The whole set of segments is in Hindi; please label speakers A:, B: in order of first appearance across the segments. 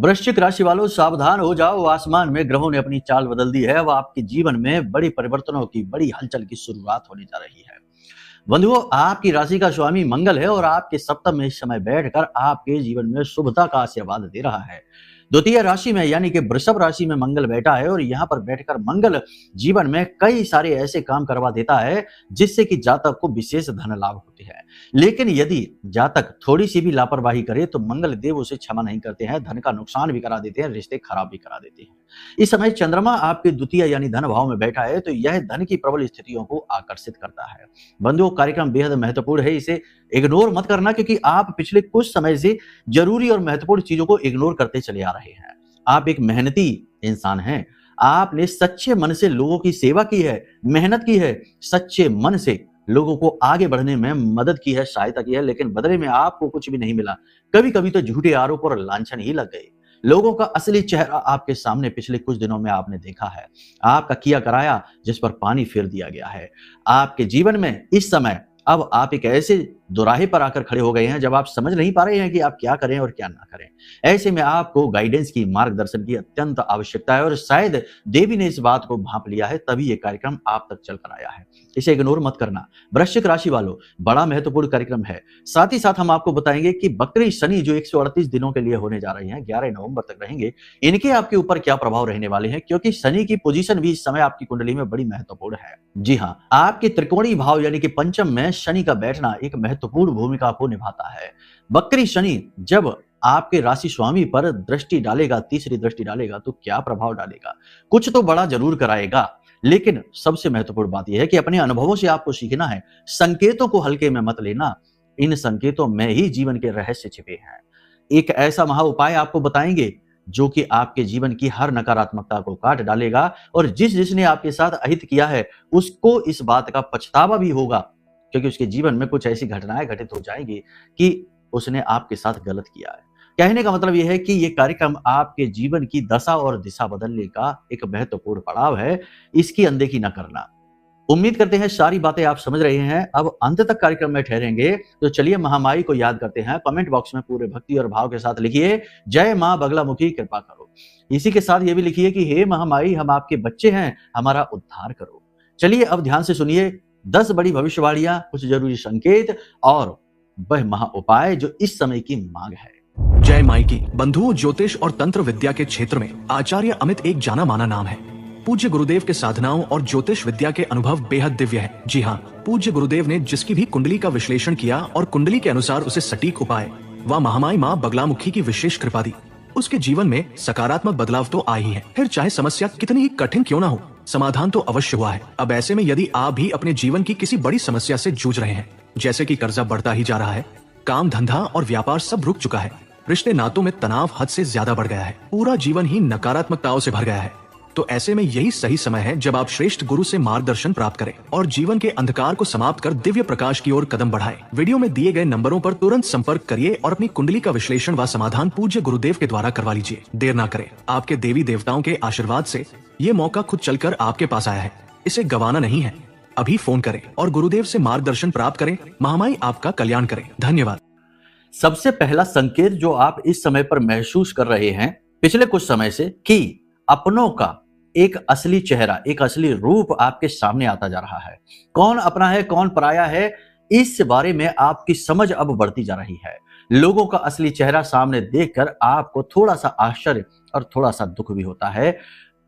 A: वृश्चिक राशि वालों, सावधान हो जाओ। आसमान में ग्रहों ने अपनी चाल बदल दी है। अब आपके जीवन में बड़ी परिवर्तनों की, बड़ी हलचल की शुरुआत होने जा रही है। बंधुओं, आपकी राशि का स्वामी मंगल है और आपके सप्तम में इस समय बैठकर आपके जीवन में शुभता का आशीर्वाद दे रहा है। द्वितीय राशि में यानी कि वृषभ राशि में मंगल बैठा है और यहाँ पर बैठकर मंगल जीवन में कई सारे ऐसे काम करवा देता है जिससे कि जातक को विशेष धन लाभ होते हैं। लेकिन यदि जातक थोड़ी सी भी लापरवाही करे तो मंगल देव उसे क्षमा नहीं करते हैं, धन का नुकसान भी करा देते हैं, रिश्ते खराब भी करा देते हैं। इस समय चंद्रमा आपके द्वितीय यानी धन भाव में बैठा है तो यह धन की प्रबल स्थितियों को आकर्षित करता है। बंधुओं, कार्यक्रम बेहद महत्वपूर्ण है, इसे इग्नोर मत करना क्योंकि आप पिछले कुछ समय से जरूरी और महत्वपूर्ण चीजों को इग्नोर करते चले आ रहे हैं। आप एक मेहनती इंसान हैं। आपने सच्चे मन से लोगों की सेवा की है, मेहनत की है, सच्चे मन से लोगों को आगे बढ़ने में मदद की है, सहायता की है, लेकिन बदले में आपको कुछ भी नहीं मिला। कभी कभी तो झूठे आरोप और लांछन ही लग गए। लोगों का असली चेहरा आपके सामने पिछले कुछ दिनों में आपने देखा है। आपका किया कराया जिस पर पानी फेर दिया गया है। आपके जीवन में इस समय अब आप एक ऐसे दोराहे पर आकर खड़े हो गए हैं जब आप समझ नहीं पा रहे हैं कि आप क्या करें और क्या ना करें। ऐसे में आपको गाइडेंस की, मार्गदर्शन की अत्यंत आवश्यकता है और शायद देवी ने इस बात को भांप लिया है, तभी ये कार्यक्रम आप तक चल कर आया है। इसे इग्नोर मत करना। वृश्चिक राशि वालों, बड़ा महत्वपूर्ण कार्यक्रम है। साथ ही साथ हम आपको बताएंगे कि बकरी शनि जो 138 दिनों के लिए होने जा रहे हैं, 11 नवंबर तक रहेंगे, इनके आपके ऊपर क्या प्रभाव रहने वाले हैं, क्योंकि शनि की पोजीशन भी इस समय आपकी कुंडली में बड़ी महत्वपूर्ण है। जी हाँ, आपके त्रिकोणीय भाव यानी कि पंचम में शनि का बैठना एक महत्वपूर्ण भूमिका को निभाता है। बकरी शनि जब आपके राशि स्वामी पर दृष्टि डालेगा, तीसरी दृष्टि डालेगा, तो क्या प्रभाव डालेगा? कुछ तो बड़ा जरूर कराएगा, लेकिन सबसे महत्वपूर्ण बात यह है कि अपने अनुभवों से आपको सीखना है। संकेतों को हल्के में मत लेना, इन संकेतों में ही जीवन के रहस्य छिपे हैं। एक ऐसा महा उपाय आपको बताएंगे जो कि आपके जीवन की हर नकारात्मकता को काट डालेगा और जिसने आपके साथ अहित किया है उसको इस बात का पछतावा भी होगा, क्योंकि उसके जीवन में कुछ ऐसी घटनाएं घटित हो जाएंगी कि उसने आपके साथ गलत किया है। कहने का मतलब यह है कि यह कार्यक्रम आपके जीवन की दशा और दिशा बदलने का एक महत्वपूर्ण पड़ाव है। इसकी अनदेखी न करना। उम्मीद करते हैं सारी बातें आप समझ रहे हैं। अब अंत तक कार्यक्रम में ठहरेंगे तो चलिए महामाई को याद करते हैं। कमेंट बॉक्स में पूरे भक्ति और भाव के साथ लिखिए, जय मां बगलामुखी कृपा करो। इसी के साथ ये भी लिखिए कि हे महामाई, हम आपके बच्चे हैं, हमारा उद्धार करो। चलिए अब ध्यान से सुनिए 10 बड़ी भविष्यवाणियां, कुछ जरूरी संकेत और वह महा उपाय जो इस समय की मांग है।
B: जय माई की। बंधुओं, ज्योतिष और तंत्र विद्या के क्षेत्र में आचार्य अमित एक जाना माना नाम है। पूज्य गुरुदेव के साधनाओं और ज्योतिष विद्या के अनुभव बेहद दिव्य है। जी हाँ, पूज्य गुरुदेव ने जिसकी भी कुंडली का विश्लेषण किया और कुंडली के अनुसार उसे सटीक उपाय व महामाई माँ बगलामुखी की विशेष कृपा दी, उसके जीवन में सकारात्मक बदलाव तो आ ही है। फिर चाहे समस्या कितनी ही कठिन क्यों ना हो, समाधान तो अवश्य हुआ है। अब ऐसे में यदि आप भी अपने जीवन की किसी बड़ी समस्या से जूझ रहे हैं, जैसे कि कर्जा बढ़ता ही जा रहा है, काम धंधा और व्यापार सब रुक चुका है, रिश्ते नातों में तनाव हद से ज्यादा बढ़ गया है, पूरा जीवन ही नकारात्मकताओं से भर गया है, तो ऐसे में यही सही समय है जब आप श्रेष्ठ गुरु से मार्गदर्शन प्राप्त करें और जीवन के अंधकार को समाप्त कर दिव्य प्रकाश की ओर कदम बढ़ाएं। वीडियो में दिए गए नंबरों पर तुरंत संपर्क करिए और अपनी कुंडली का विश्लेषण व समाधान पूज्य गुरुदेव के द्वारा करवा लीजिए। देर ना करें। आपके देवी देवताओं के आशीर्वाद से ये मौका खुद चलकर आपके पास आया है, इसे गंवाना नहीं है। अभी फोन करें और गुरुदेव से मार्गदर्शन प्राप्त करें। महामाई आपका कल्याण करें। धन्यवाद।
A: सबसे पहला संकेत जो आप इस समय पर महसूस कर रहे हैं पिछले कुछ समय से, कि अपनों का एक असली चेहरा, एक असली रूप आपके सामने आता जा रहा है। कौन अपना है, कौन पराया है, इस बारे में आपकी समझ अब बढ़ती जा रही है। लोगों का असली चेहरा सामने देखकर आपको थोड़ा सा आश्चर्य और थोड़ा सा दुख भी होता है।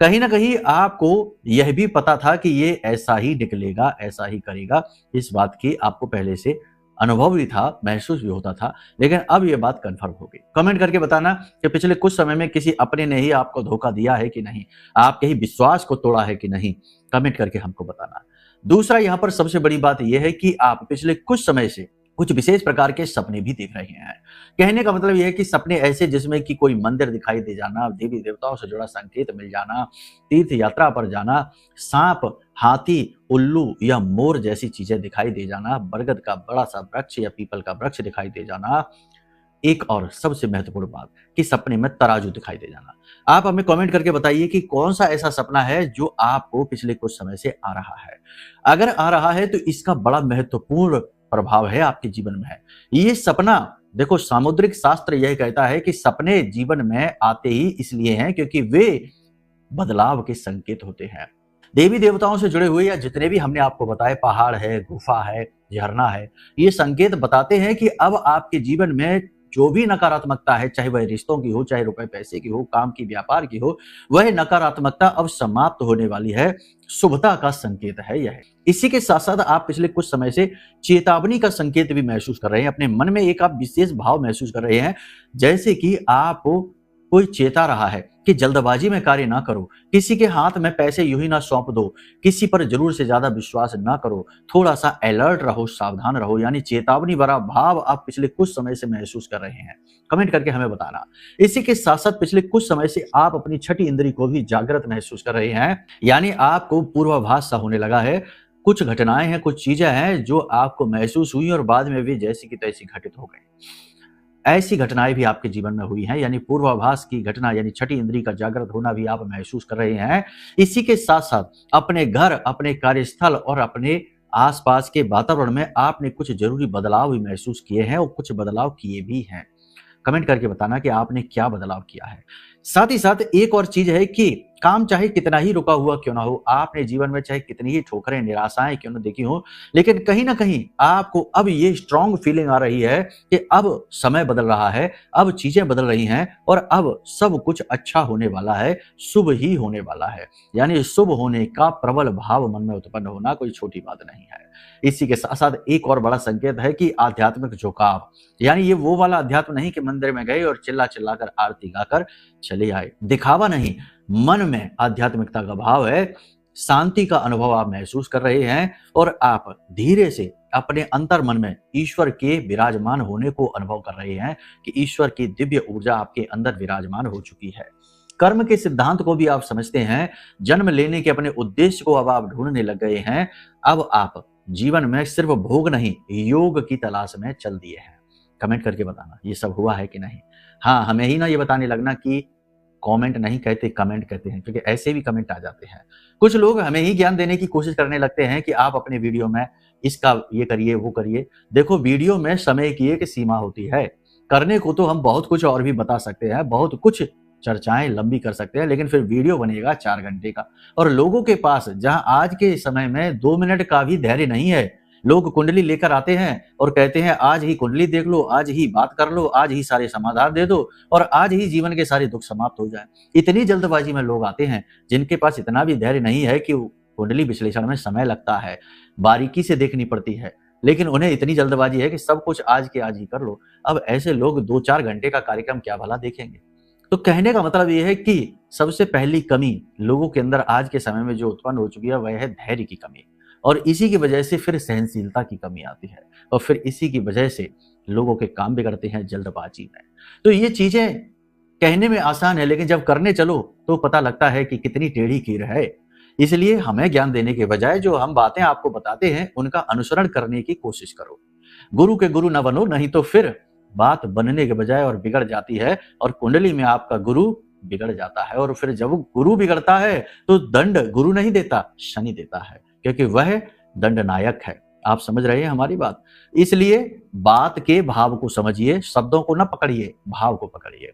A: कहीं ना कहीं आपको यह भी पता था कि ये ऐसा ही निकलेगा, ऐसा ही करेगा, इस बात की आपको पहले से अनुभव भी था, महसूस भी होता था, लेकिन अब यह बात कंफर्म हो गई। कमेंट करके बताना कि पिछले कुछ समय में किसी अपने ने ही आपको धोखा दिया है कि नहीं, आपके ही विश्वास को तोड़ा है कि नहीं, कमेंट करके हमको बताना। दूसरा, यहाँ पर सबसे बड़ी बात यह है कि आप पिछले कुछ समय से कुछ विशेष प्रकार के सपने भी देख रहे हैं। कहने का मतलब यह है कि सपने ऐसे जिसमें कि कोई मंदिर दिखाई दे जाना, देवी देवताओं से जुड़ा संकेत मिल जाना, तीर्थ यात्रा पर जाना, सांप, हाथी, उल्लू या मोर जैसी चीजें दिखाई दे जाना, बरगद का बड़ा सा वृक्ष या पीपल का वृक्ष दिखाई दे जाना। एक और सबसे महत्वपूर्ण बात कि सपने में तराजू दिखाई दे जाना। आप हमें कमेंट करके बताइए कि कौन सा ऐसा सपना है जो आपको पिछले कुछ समय से आ रहा है। अगर आ रहा है तो इसका बड़ा महत्वपूर्ण प्रभाव है आपके जीवन में है। ये सपना देखो, सामुद्रिक शास्त्र यह कहता है कि सपने जीवन में आते ही इसलिए हैं क्योंकि वे बदलाव के संकेत होते हैं। देवी देवताओं से जुड़े हुए या जितने भी हमने आपको बताए, पहाड़ है, गुफा है, झरना है, ये संकेत बताते हैं कि अब आपके जीवन में जो भी नकारात्मकता है, चाहे वह रिश्तों की हो, चाहे रुपए पैसे की हो, काम की, व्यापार की हो, वह नकारात्मकता अब समाप्त होने वाली है। शुभता का संकेत है यह। इसी के साथ साथ आप पिछले कुछ समय से चेतावनी का संकेत भी महसूस कर रहे हैं। अपने मन में एक आप विशेष भाव महसूस कर रहे हैं, जैसे कि आप कोई चेता रहा है कि जल्दबाजी में कार्य ना करो, किसी के हाथ में पैसे यूं ही ना सौंप दो, किसी पर जरूर से ज्यादा विश्वास ना करो, थोड़ा सा अलर्ट रहो, सावधान रहो। यानी चेतावनी भरा भाव आप पिछले कुछ समय से महसूस कर रहे हैं। कमेंट करके हमें बताना। इसी के साथ साथ पिछले कुछ समय से आप अपनी छठी इंद्री को भी जागृत महसूस कर रहे हैं, यानी आपको पूर्वाभास सा होने लगा है। कुछ घटनाएं हैं, कुछ चीजें हैं जो आपको महसूस हुई और बाद में भी जैसी की तैसी घटित हो गई। ऐसी घटनाएं भी आपके जीवन में हुई हैं, यानी पूर्वाभास की घटना, यानी छठी इंद्री का जागृत होना भी आप महसूस कर रहे हैं। इसी के साथ साथ अपने घर, अपने कार्यस्थल और अपने आसपास के वातावरण में आपने कुछ जरूरी बदलाव भी महसूस किए हैं और कुछ बदलाव किए भी हैं। कमेंट करके बताना कि आपने क्या बदलाव किया है। साथ ही साथ एक और चीज है कि काम चाहे कितना ही रुका हुआ क्यों ना हो, आपने जीवन में चाहे कितनी ही ठोकरें, निराशाएं क्यों ना देखी हो, लेकिन कहीं ना कहीं आपको अब ये स्ट्रांग फीलिंग आ रही है कि अब समय बदल रहा है, अब चीजें बदल रही हैं और अब सब कुछ अच्छा होने वाला है, शुभ ही होने वाला है। यानी शुभ होने का प्रबल भाव मन में उत्पन्न होना कोई छोटी बात नहीं है। इसी के साथ साथ एक और बड़ा संकेत है कि आध्यात्मिक झुकाव, यानी ये वो वाला अध्यात्म नहीं कि मंदिर में गए और चिल्ला चिल्ला कर आरती गाकर चले आए, दिखावा नहीं, मन में आध्यात्मिकता का भाव है। शांति का अनुभव आप महसूस कर रहे हैं और आप धीरे से अपने अंतर मन में ईश्वर के विराजमान होने को अनुभव कर रहे हैं कि ईश्वर की दिव्य ऊर्जा आपके अंदर विराजमान हो चुकी है। कर्म के सिद्धांत को भी आप समझते हैं। जन्म लेने के अपने उद्देश्य को अब आप ढूंढने लग गए हैं। अब आप जीवन में सिर्फ भोग नहीं, योग की तलाश में चल दिए हैं। कमेंट करके बताना ये सब हुआ है कि नहीं। हाँ, हमें ही ना ये बताने लगना कि कमेंट नहीं कहते, कमेंट कहते हैं, क्योंकि ऐसे भी कमेंट आ जाते हैं। कुछ लोग हमें ही ज्ञान देने की कोशिश करने लगते हैं कि आप अपने वीडियो में इसका ये करिए, वो करिए। देखो, वीडियो में समय की एक सीमा होती है। करने को तो हम बहुत कुछ और भी बता सकते हैं, बहुत कुछ चर्चाएं लंबी कर सकते हैं, लेकिन फिर वीडियो बनेगा 4 घंटे का। और लोगों के पास जहां आज के समय में 2 मिनट का भी धैर्य नहीं है, लोग कुंडली लेकर आते हैं और कहते हैं आज ही कुंडली देख लो, आज ही बात कर लो, आज ही सारे समाधान दे दो और आज ही जीवन के सारे दुख समाप्त हो जाए। इतनी जल्दबाजी में लोग आते हैं जिनके पास इतना भी धैर्य नहीं है कि कुंडली विश्लेषण में समय लगता है, बारीकी से देखनी पड़ती है, लेकिन उन्हें इतनी जल्दबाजी है कि सब कुछ आज के आज ही कर लो। अब ऐसे लोग 2-4 घंटे का कार्यक्रम क्या भला देखेंगे। तो कहने का मतलब यह है कि सबसे पहली कमी लोगों के अंदर आज के समय में जो उत्पन्न हो चुकी है वह है धैर्य की कमी, और इसी की वजह से फिर सहनशीलता की कमी आती है और फिर इसी की वजह से लोगों के काम बिगड़ते हैं जल्दबाजी में। तो ये चीजें कहने में आसान है, लेकिन जब करने चलो तो पता लगता है कि कितनी टेढ़ी कीर है। इसलिए हमें ज्ञान देने के बजाय जो हम बातें आपको बताते हैं उनका अनुसरण करने की कोशिश करो। गुरु के गुरु न बनो, नहीं तो फिर बात बनने के बजाय और बिगड़ जाती है और कुंडली में आपका गुरु बिगड़ जाता है। और फिर जब गुरु बिगड़ता है तो दंड गुरु नहीं देता, शनि देता है, क्योंकि वह दंडनायक है। आप समझ रहे हैं हमारी बात। इसलिए बात के भाव को समझिए, शब्दों को न पकड़िए, भाव को पकड़िए।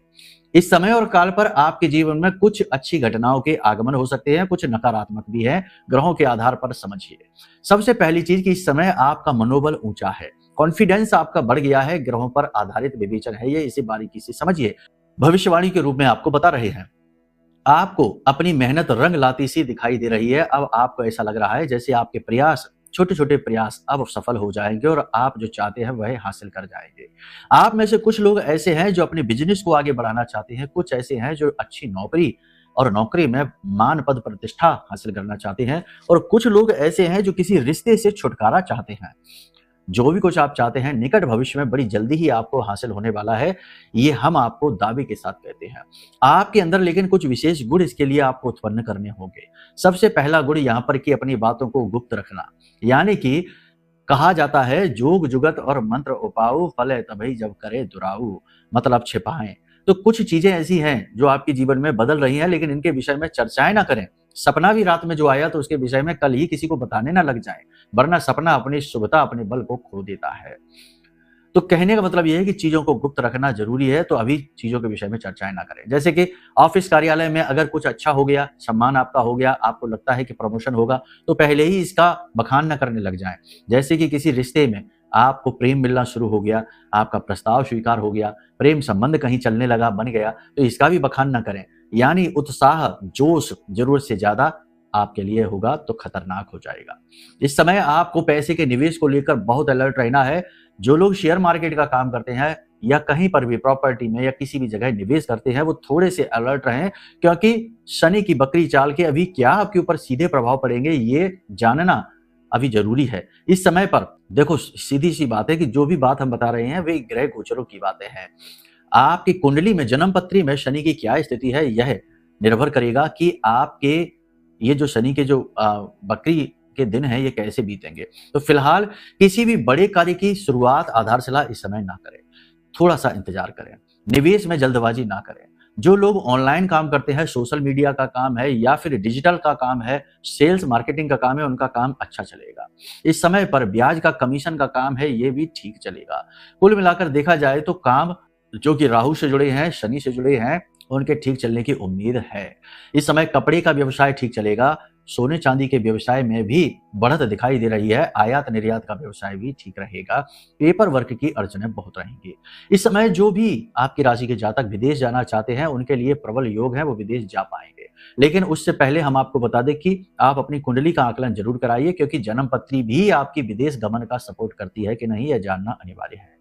A: इस समय और काल पर आपके जीवन में कुछ अच्छी घटनाओं के आगमन हो सकते हैं, कुछ नकारात्मक भी है। ग्रहों के आधार पर समझिए। सबसे पहली चीज कि इस समय आपका मनोबल ऊंचा है, कॉन्फिडेंस आपका बढ़ गया है। ग्रहों पर आधारित विवेचन है ये, इसे बारीकी से समझिए। भविष्यवाणी के रूप में आपको बता रहे हैं, आपको अपनी मेहनत रंग लाती सी दिखाई दे रही है। अब आपको ऐसा लग रहा है जैसे आपके प्रयास, छोटे छोटे प्रयास अब सफल हो जाएंगे और आप जो चाहते हैं वह हासिल कर जाएंगे। आप में से कुछ लोग ऐसे हैं जो अपने बिजनेस को आगे बढ़ाना चाहते हैं, कुछ ऐसे हैं जो अच्छी नौकरी और नौकरी में मान पद प्रतिष्ठा हासिल करना चाहते हैं, और कुछ लोग ऐसे हैं जो किसी रिश्ते से छुटकारा चाहते हैं। जो भी कुछ आप चाहते हैं निकट भविष्य में बड़ी जल्दी ही आपको हासिल होने वाला है, ये हम आपको दावे के साथ कहते हैं। आपके अंदर लेकिन कुछ विशेष गुण इसके लिए आपको उत्पन्न करने होंगे। सबसे पहला गुण यहाँ पर कि अपनी बातों को गुप्त रखना, यानी कि कहा जाता है जोग जुगत और मंत्र उपाऊ, फले तभी जब करे दुराऊ, मतलब छिपाएं। तो कुछ चीजें ऐसी हैं जो आपके जीवन में बदल रही हैं, लेकिन इनके विषय में चर्चाएं ना करें। सपना भी रात में जो आया तो उसके विषय में कल ही किसी को बताने ना लग जाए, वरना सपना अपनी शुभता, अपने बल को खो देता है। तो कहने का मतलब ये है कि चीजों को गुप्त रखना जरूरी है, तो अभी चीजों के विषय में चर्चाएं ना करें। जैसे कि ऑफिस कार्यालय में अगर कुछ अच्छा हो गया, सम्मान आपका हो गया, आपको लगता है कि प्रमोशन होगा, तो पहले ही इसका बखान न करने लग जाएं। जैसे कि किसी रिश्ते में आपको प्रेम मिलना शुरू हो गया, आपका प्रस्ताव स्वीकार हो गया, प्रेम संबंध कहीं चलने लगा, बन गया, तो इसका भी बखान न करें। यानी उत्साह, जोश जरूरत से ज्यादा आपके लिए होगा तो खतरनाक हो जाएगा। इस समय आपको पैसे के निवेश को लेकर बहुत अलर्ट रहना है। जो लोग शेयर मार्केट का काम करते हैं या कहीं पर भी प्रॉपर्टी में या किसी भी जगह निवेश करते हैं, वो थोड़े से अलर्ट रहें, क्योंकि शनि की बकरी चाल के अभी क्या आपके ऊपर सीधे प्रभाव पड़ेंगे ये जानना अभी जरूरी है। इस समय पर देखो, सीधी सी बात है कि जो भी बात हम बता रहे हैं वे ग्रह गोचरों की बातें हैं। आपकी कुंडली में, जन्म पत्री में शनि की क्या स्थिति है, यह निर्भर करेगा कि आपके ये जो शनि के जो बकरी के दिन है ये कैसे बीतेंगे। तो फिलहाल किसी भी बड़े कार्य की शुरुआत, आधारशिला इस समय ना करें, थोड़ा सा इंतजार करें, निवेश में जल्दबाजी ना करें। जो लोग ऑनलाइन काम करते हैं, सोशल मीडिया का काम है या फिर डिजिटल का काम है, सेल्स मार्केटिंग का काम है, उनका काम अच्छा चलेगा। इस समय पर ब्याज का, कमीशन का काम है, ये भी ठीक चलेगा। कुल मिलाकर देखा जाए तो काम जो कि राहु से जुड़े हैं, शनि से जुड़े हैं, उनके ठीक चलने की उम्मीद है। इस समय कपड़े का व्यवसाय ठीक चलेगा, सोने चांदी के व्यवसाय में भी बढ़त दिखाई दे रही है, आयात निर्यात का व्यवसाय भी ठीक रहेगा, पेपर वर्क की अड़चनें बहुत रहेंगी। इस समय जो भी आपकी राशि के जातक विदेश जाना चाहते हैं, उनके लिए प्रबल योग है, वो विदेश जा पाएंगे। लेकिन उससे पहले हम आपको बता दें कि आप अपनी कुंडली का आकलन जरूर कराइए, क्योंकि जन्म पत्री भी आपकी विदेश गमन का सपोर्ट करती है कि नहीं, यह जानना अनिवार्य है।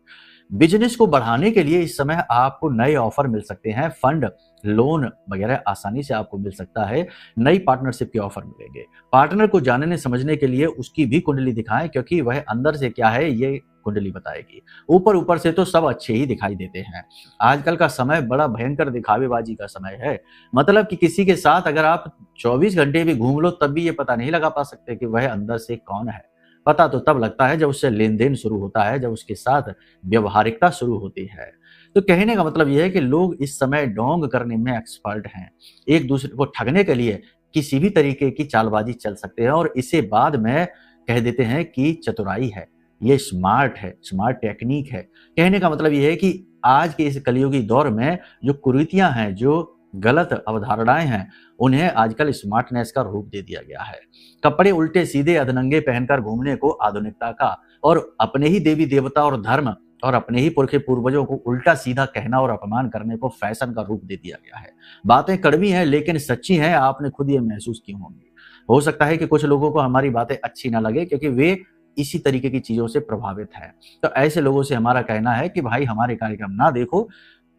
A: बिजनेस को बढ़ाने के लिए इस समय आपको नए ऑफर मिल सकते हैं, फंड, लोन वगैरह आसानी से आपको मिल सकता है। नई पार्टनरशिप के ऑफर मिलेंगे। पार्टनर को जानने समझने के लिए उसकी भी कुंडली दिखाएं, क्योंकि वह अंदर से क्या है ये कुंडली बताएगी। ऊपर ऊपर से तो सब अच्छे ही दिखाई देते हैं। आजकल का समय बड़ा भयंकर दिखावेबाजी का समय है। मतलब कि किसी के साथ अगर आप 24 घंटे भी घूम लो तब भी ये पता नहीं लगा पा सकते कि वह अंदर से कौन है। पता तो तब लगता है जब उससे लेन देन शुरू होता है, जब उसके साथ व्यवहारिकता शुरू होती है। तो कहने का मतलब यह है कि लोग इस समय डोंग करने में एक्सपर्ट हैं। एक दूसरे को ठगने के लिए किसी भी तरीके की चालबाजी चल सकते हैं और इसे बाद में कह देते हैं कि चतुराई है, ये स्मार्ट है, स्मार्ट टेक्निक है। कहने का मतलब यह है कि आज के इस कलयुगी दौर में जो कुरीतियां हैं, जो गलत अवधारणाएं हैं, उन्हें आजकल स्मार्टनेस का रूप दे दिया गया है। कपड़े उल्टे सीधे अधनंगे पहनकर घूमने को आधुनिकता का, और अपने ही देवी देवता और धर्म और अपने ही पुरखे पूर्वजों को उल्टा सीधा कहना और अपमान करने को फैशन का रूप दे दिया गया है। बातें कड़वी हैं लेकिन सच्ची हैं, आपने खुद ये महसूस की होंगी। हो सकता है कि कुछ लोगों को हमारी बातें अच्छी ना लगे, क्योंकि वे इसी तरीके की चीजों से प्रभावित हैं। तो ऐसे लोगों से हमारा कहना है कि भाई हमारे कार्यक्रम ना देखो,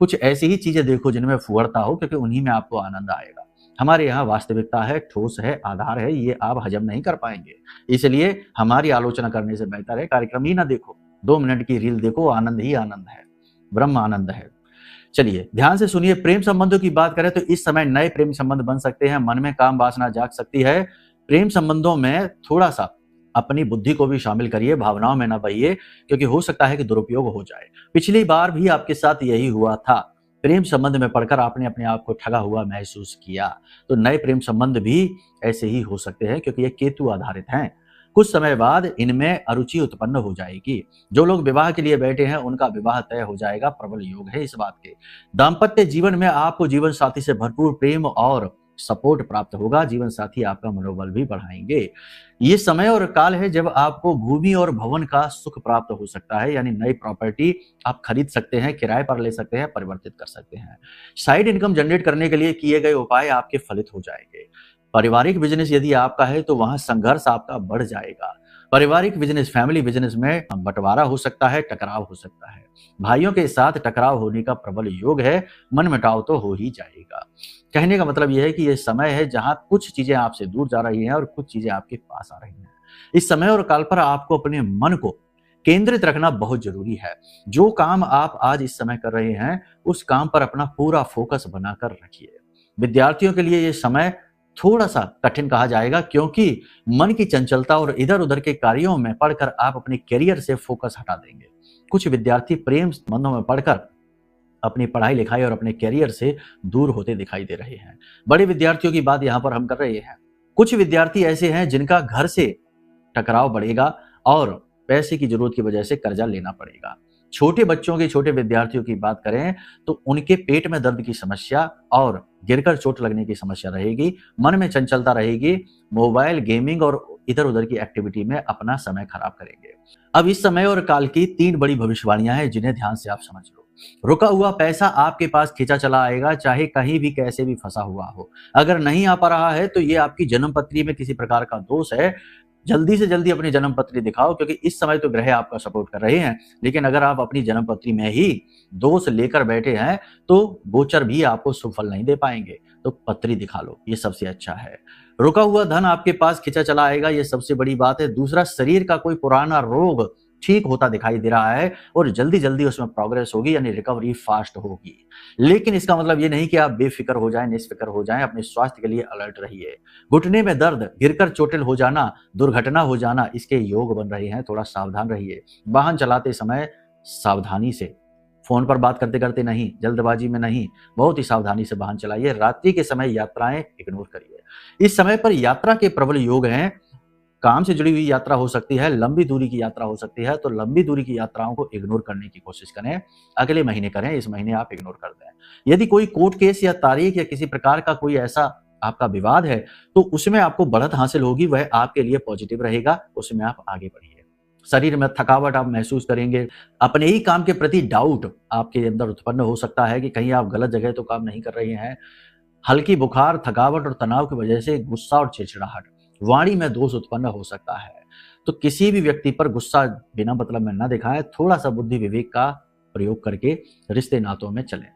A: कुछ ऐसी ही चीजें देखो जिनमें फुहड़ता हो, क्योंकि उन्हीं में आपको आनंद आएगा। हमारे यहाँ वास्तविकता है, ठोस है, आधार है, ये आप हजम नहीं कर पाएंगे। इसलिए हमारी आलोचना करने से बेहतर है कार्यक्रम ही ना देखो, 2 मिनट की रील देखो, आनंद ही आनंद है, ब्रह्म आनंद है। चलिए ध्यान से सुनिए। प्रेम संबंधों की बात करें तो इस समय नए प्रेम संबंध बन सकते हैं, मन में काम वासना जाग सकती है। प्रेम संबंधों में थोड़ा सा अपनी बुद्धि को भी शामिल करिए, भावनाओं में ना बहिए, क्योंकि हो सकता है कि दुरुपयोग हो जाए। पिछली बार भी आपके साथ यही हुआ था, प्रेम संबंध में पढ़कर आपने अपने आप को ठगा हुआ महसूस किया। तो नए प्रेम संबंध भी ऐसे ही हो सकते हैं, क्योंकि ये केतु आधारित हैं। कुछ समय बाद इनमें अरुचि उत्पन्न हो जाएगी। जो लोग विवाह के लिए बैठे हैं उनका विवाह तय हो जाएगा, प्रबल योग है इस बात के। दाम्पत्य जीवन में आपको जीवन साथी से भरपूर प्रेम और सपोर्ट प्राप्त होगा। जीवन साथी आपका मनोबल भी बढ़ाएंगे। ये समय और काल है जब आपको भूमि और भवन का सुख प्राप्त हो सकता है, यानी नई प्रॉपर्टी आप खरीद सकते हैं, किराए पर ले सकते हैं, परिवर्तित कर सकते हैं। साइड इनकम जनरेट करने के लिए किए गए उपाय आपके फलित हो जाएंगे। पारिवारिक बिजनेस यदि आपका है तो वहां संघर्ष आपका बढ़ जाएगा। पारिवारिक बिजनेस, फैमिली बिजनेस में बंटवारा हो सकता है, टकराव हो सकता है। भाइयों के साथ टकराव होने का प्रबल योग है, मनमुटाव तो हो ही जाएगा। कहने का मतलब यह है कि यह समय है जहां कुछ चीजें आपसे दूर जा रही हैं और कुछ चीजें आपके पास आ रही हैं। इस समय और काल पर आपको अपने मन को केंद्रित रखना बहुत जरूरी है। जो काम आप आज इस समय कर रहे हैं उस काम पर अपना पूरा फोकस बनाकर रखिए। विद्यार्थियों के लिए यह समय थोड़ा सा कठिन कहा जाएगा, क्योंकि मन की चंचलता और इधर उधर के कार्यों में पढ़कर आप अपने करियर से फोकस हटा देंगे। कुछ विद्यार्थी प्रेम संबंधों में पढ़कर अपनी पढ़ाई लिखाई और अपने करियर से दूर होते दिखाई दे रहे हैं। बड़े विद्यार्थियों की बात यहां पर हम कर रहे हैं। कुछ विद्यार्थी ऐसे हैं जिनका घर से टकराव बढ़ेगा और पैसे की जरूरत की वजह से कर्जा लेना पड़ेगा। छोटे बच्चों के, छोटे विद्यार्थियों की बात करें तो उनके पेट में दर्द की समस्या और गिरकर चोट लगने की समस्या रहेगी, मन में चंचलता रहेगी, मोबाइल गेमिंग और इधर उधर की एक्टिविटी में अपना समय खराब करेंगे। अब इस समय और काल की 3 बड़ी भविष्यवाणियां हैं जिन्हें ध्यान से आप समझ लो। रुका हुआ पैसा आपके पास खींचा चला आएगा, चाहे कहीं भी कैसे भी फंसा हुआ हो। अगर नहीं आ पा रहा है तो ये आपकी जन्म पत्री में किसी प्रकार का दोष है। जल्दी से जल्दी अपनी जन्म पत्री दिखाओ, क्योंकि इस समय तो ग्रह आपका सपोर्ट कर रहे हैं, लेकिन अगर आप अपनी जन्म पत्री में ही दोष लेकर बैठे हैं तो गोचर भी आपको सुफल नहीं दे पाएंगे। तो पत्री दिखा लो, ये सबसे अच्छा है। रुका हुआ धन आपके पास खींचा चला आएगा, ये सबसे बड़ी बात है। दूसरा, शरीर का कोई पुराना रोग ठीक होता दिखाई दे रहा है और जल्दी जल्दी उसमें प्रोग्रेस होगी, यानी रिकवरी फास्ट होगी। लेकिन इसका मतलब ये नहीं कि आप बेफिक्र हो जाएं, निष्फिक्र हो जाएं। अपने स्वास्थ्य के लिए अलर्ट रहिए। घुटने में दर्द, गिरकर चोटिल हो जाना, दुर्घटना हो जाना, इसके योग बन रहे हैं, थोड़ा सावधान रहिए। वाहन चलाते समय सावधानी से, फोन पर बात करते करते नहीं, जल्दबाजी में नहीं, बहुत ही सावधानी से वाहन चलाइए। रात्रि के समय यात्राएं इग्नोर करिए। इस समय पर यात्रा के प्रबल योग हैं। काम से जुड़ी हुई यात्रा हो सकती है, लंबी दूरी की यात्रा हो सकती है, तो लंबी दूरी की यात्राओं को इग्नोर करने की कोशिश करें। अगले महीने करें, इस महीने आप इग्नोर कर दें। यदि कोई कोर्ट केस या तारीख या किसी प्रकार का कोई ऐसा आपका विवाद है तो उसमें आपको बढ़त हासिल होगी, वह आपके लिए पॉजिटिव रहेगा, उसमें आप आगे बढ़िए। शरीर में थकावट आप महसूस करेंगे, अपने ही काम के प्रति डाउट आपके अंदर उत्पन्न हो सकता है कि कहीं आप गलत जगह तो काम नहीं कर रहे हैं। हल्की बुखार, थकावट और तनाव की वजह से गुस्सा और चिड़चिड़ाहट, वाणी में दोष उत्पन्न हो सकता है। तो किसी भी व्यक्ति पर गुस्सा बिना मतलब में न दिखाएं, थोड़ा सा बुद्धि विवेक का प्रयोग करके रिश्ते नातों में चलें।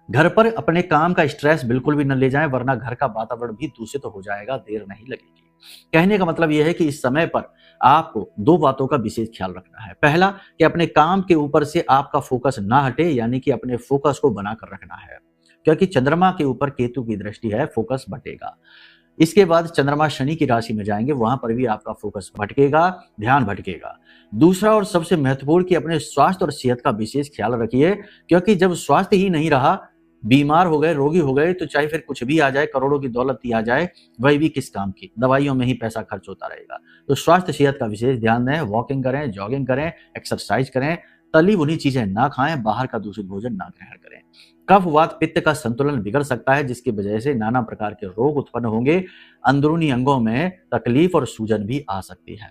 A: घर पर अपने काम का स्ट्रेस बिल्कुल भी न ले जाएं, वरना घर का वातावरण भी दूषित हो जाएगा, देर नहीं लगेगी। कहने का मतलब यह है कि इस समय पर आपको 2 बातों का विशेष ख्याल रखना है। पहला, कि अपने काम के ऊपर से आपका फोकस ना हटे, यानी कि अपने फोकस को बनाकर रखना है, क्योंकि चंद्रमा के ऊपर केतु की दृष्टि है, फोकस भटेगा। इसके बाद चंद्रमा शनि की राशि में जाएंगे, वहां पर भी आपका फोकस भटकेगा, ध्यान भटकेगा। दूसरा और सबसे महत्वपूर्ण कि अपने स्वास्थ्य और सेहत का विशेष ख्याल रखिए, क्योंकि जब स्वास्थ्य ही नहीं रहा, बीमार हो गए, रोगी हो गए, तो चाहे फिर कुछ भी आ जाए, करोड़ों की दौलत ही आ जाए, वही भी किस काम की, दवाइयों में ही पैसा खर्च होता रहेगा। तो स्वास्थ्य सेहत का विशेष ध्यान दें, वॉकिंग करें, जॉगिंग करें, एक्सरसाइज करें, तली भुनी चीजें ना खाएं, बाहर का दूषित भोजन ना ग्रहण करें। कफ वात पित्त का संतुलन बिगड़ सकता है, जिसकी वजह से नाना प्रकार के रोग उत्पन्न होंगे। अंदरूनी अंगों में तकलीफ और सूजन भी आ सकती है।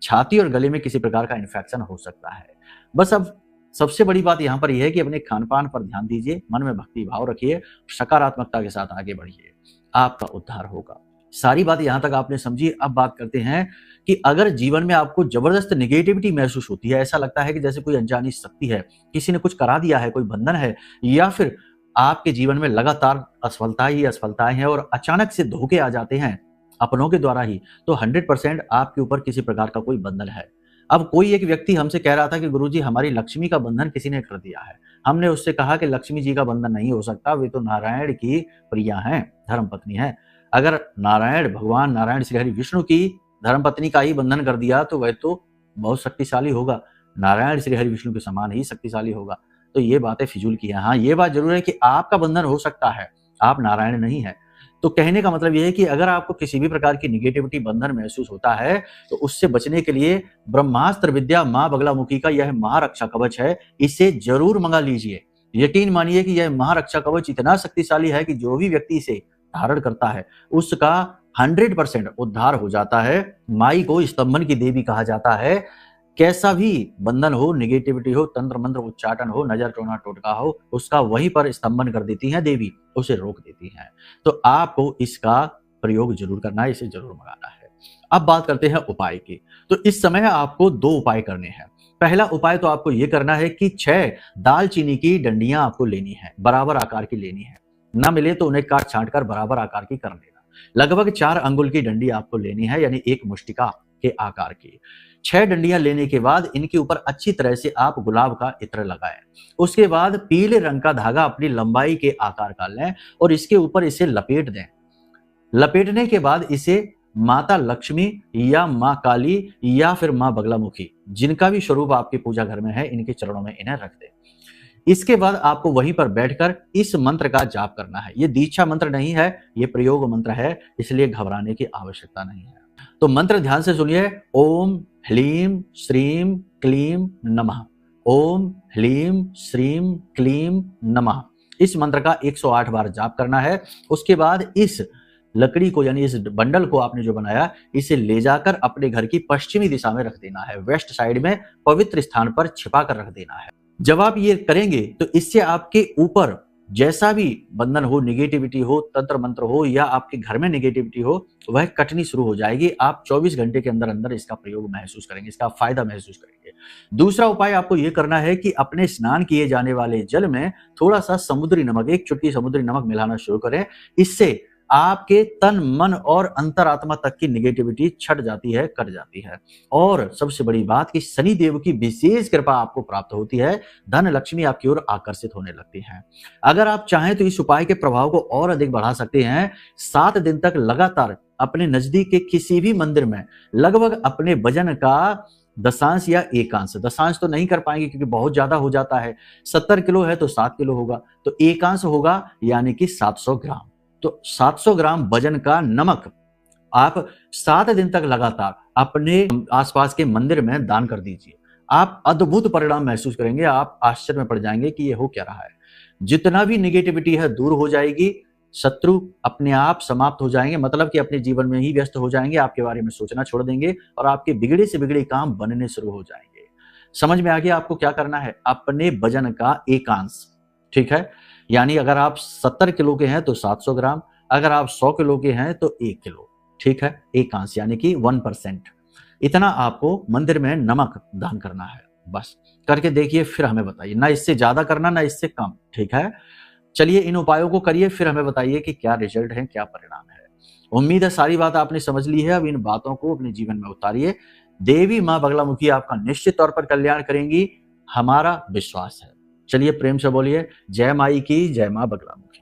A: छाती और गले में किसी प्रकार का इन्फेक्शन हो सकता है। बस अब सबसे बड़ी बात यहाँ पर यह है कि अपने खान पान पर ध्यान दीजिए, मन में भक्ति भाव रखिए, सकारात्मकता के साथ आगे बढ़िए, आपका उद्धार होगा। सारी बात यहाँ तक आपने समझी। अब बात करते हैं कि अगर जीवन में आपको जबरदस्त नेगेटिविटी महसूस होती है, ऐसा लगता है कि जैसे कोई अनजानी शक्ति है, किसी ने कुछ करा दिया है, कोई बंधन है, या फिर आपके जीवन में लगातार असफलताएं ही असफलताएं हैं और अचानक से धोखे आ जाते हैं अपनों के द्वारा ही, तो 100% आपके ऊपर किसी प्रकार का कोई बंधन है। अब कोई एक व्यक्ति हमसे कह रहा था कि गुरुजी हमारी लक्ष्मी का बंधन किसी ने कर दिया है। हमने उससे कहा कि लक्ष्मी जी का बंधन नहीं हो सकता, वे तो नारायण की प्रिया हैं, धर्मपत्नी हैं। अगर नारायण, भगवान नारायण श्री हरि विष्णु की धर्मपत्नी का ही बंधन कर दिया तो वह तो बहुत शक्तिशाली होगा, नारायण श्री हरि विष्णु के समान ही शक्तिशाली होगा। तो ये बातें फिजूल की हैं। हाँ, ये बात जरूर है कि आपका बंधन हो सकता है, आप नारायण नहीं है। तो कहने का मतलब यह है कि अगर आपको किसी भी प्रकार की निगेटिविटी बंधन महसूस होता है तो उससे बचने के लिए ब्रह्मास्त्र विद्या मां बगलामुखी का यह महारक्षा कवच है, इसे जरूर मंगा लीजिए। यकीन मानिए कि यह महारक्षा कवच इतना शक्तिशाली है कि जो भी व्यक्ति इसे धारण करता है उसका 100% उद्धार हो जाता है। माई को स्तंभन की देवी कहा जाता है। कैसा भी बंधन हो, निगेटिविटी हो, तंत्र मंत्र उच्चाटन हो, नजर टोना टोटका हो, उसका वहीं पर स्तंभन कर देती हैं देवी, उसे रोक देती हैं। तो आपको इसका प्रयोग जरूर करना है, इसे जरूर मंगाना है। अब बात करते हैं उपाय की। तो इस समय आपको 2 उपाय करने हैं। पहला उपाय तो आपको यह करना है कि 6 दालचीनी की डंडियां आपको लेनी है, बराबर आकार की लेनी है। ना मिले तो उन्हें काट छांट कर बराबर आकार की कर लेना। लगभग 4 अंगुल की डंडी आपको लेनी है, यानी 1 मुष्टिका के आकार की। 6 डंडियां लेने के बाद इनके ऊपर अच्छी तरह से आप गुलाब का इत्र लगाएं। उसके बाद पीले रंग का धागा अपनी लंबाई के आकार का लें और इसके ऊपर इसे लपेट दें। लपेटने के बाद इसे माता लक्ष्मी या मां काली या फिर मां बगलामुखी, जिनका भी स्वरूप आपके पूजा घर में है, इनके चरणों में इन्हें रख दें। इसके बाद आपको वहीं पर बैठकर इस मंत्र का जाप करना है। ये दीक्षा मंत्र नहीं है, ये प्रयोग मंत्र है, इसलिए घबराने की आवश्यकता नहीं है। तो मंत्र ध्यान से सुनिए। ओम ह्लीम श्रीम क्लीम नमः। ओम ह्लीम श्रीम क्लीम नमः, इस मंत्र का 108 बार जाप करना है। उसके बाद इस लकड़ी को यानी इस बंडल को आपने जो बनाया इसे ले जाकर अपने घर की पश्चिमी दिशा में रख देना है, वेस्ट साइड में पवित्र स्थान पर छिपा कर रख देना है। जब आप ये करेंगे तो इससे आपके ऊपर जैसा भी बंधन हो, निगेटिविटी हो, तंत्र मंत्र हो या आपके घर में निगेटिविटी हो, वह कटनी शुरू हो जाएगी। आप 24 घंटे के अंदर अंदर इसका प्रयोग महसूस करेंगे, इसका फायदा महसूस करेंगे। दूसरा उपाय आपको यह करना है कि अपने स्नान किए जाने वाले जल में थोड़ा सा समुद्री नमक, 1 चुटकी समुद्री नमक मिलाना शुरू करें। इससे आपके तन मन और अंतरात्मा तक की निगेटिविटी छट जाती है, कट जाती है। और सबसे बड़ी बात कि शनि देव की विशेष कृपा आपको प्राप्त होती है, धन लक्ष्मी आपकी ओर आकर्षित होने लगती है। अगर आप चाहें तो इस उपाय के प्रभाव को और अधिक बढ़ा सकते हैं। 7 दिन तक लगातार अपने नजदीक के किसी भी मंदिर में लगभग अपने वजन का दशांश या एकांश, दशांश तो नहीं कर पाएंगे क्योंकि बहुत ज्यादा हो जाता है, 70 किलो है तो 7 किलो होगा, तो एकांश होगा यानी कि 700 ग्राम। तो 700 ग्राम वजन का नमक आप 7 दिन तक लगातार अपने आसपास के मंदिर में दान कर दीजिए। आप अद्भुत परिणाम महसूस करेंगे, आप आश्चर्य में पड़ जाएंगे कि ये हो क्या रहा है। जितना भी निगेटिविटी है दूर हो जाएगी, शत्रु अपने आप समाप्त हो जाएंगे, मतलब कि अपने जीवन में ही व्यस्त हो जाएंगे, आपके बारे में सोचना छोड़ देंगे और आपके बिगड़े से बिगड़े काम बनने शुरू हो जाएंगे। समझ में आ गया आपको क्या करना है? अपने वजन का एकांश, ठीक है, यानी अगर आप 70 किलो के हैं तो 700 ग्राम, अगर आप 100 किलो के हैं तो 1 किलो, ठीक है, एकांश यानी कि 1%। इतना आपको मंदिर में नमक दान करना है। बस करके देखिए, फिर हमें बताइए, ना इससे ज्यादा करना ना इससे कम, ठीक है। चलिए इन उपायों को करिए, फिर हमें बताइए कि क्या रिजल्ट है, क्या परिणाम है। उम्मीद है सारी बात आपने समझ ली है। अब इन बातों को अपने जीवन में उतारिए। देवी माँ बगलामुखी आपका निश्चित तौर पर कल्याण करेंगी, हमारा विश्वास है। चलिए प्रेम से बोलिए, जय माई की, जय माँ बगलामुखी।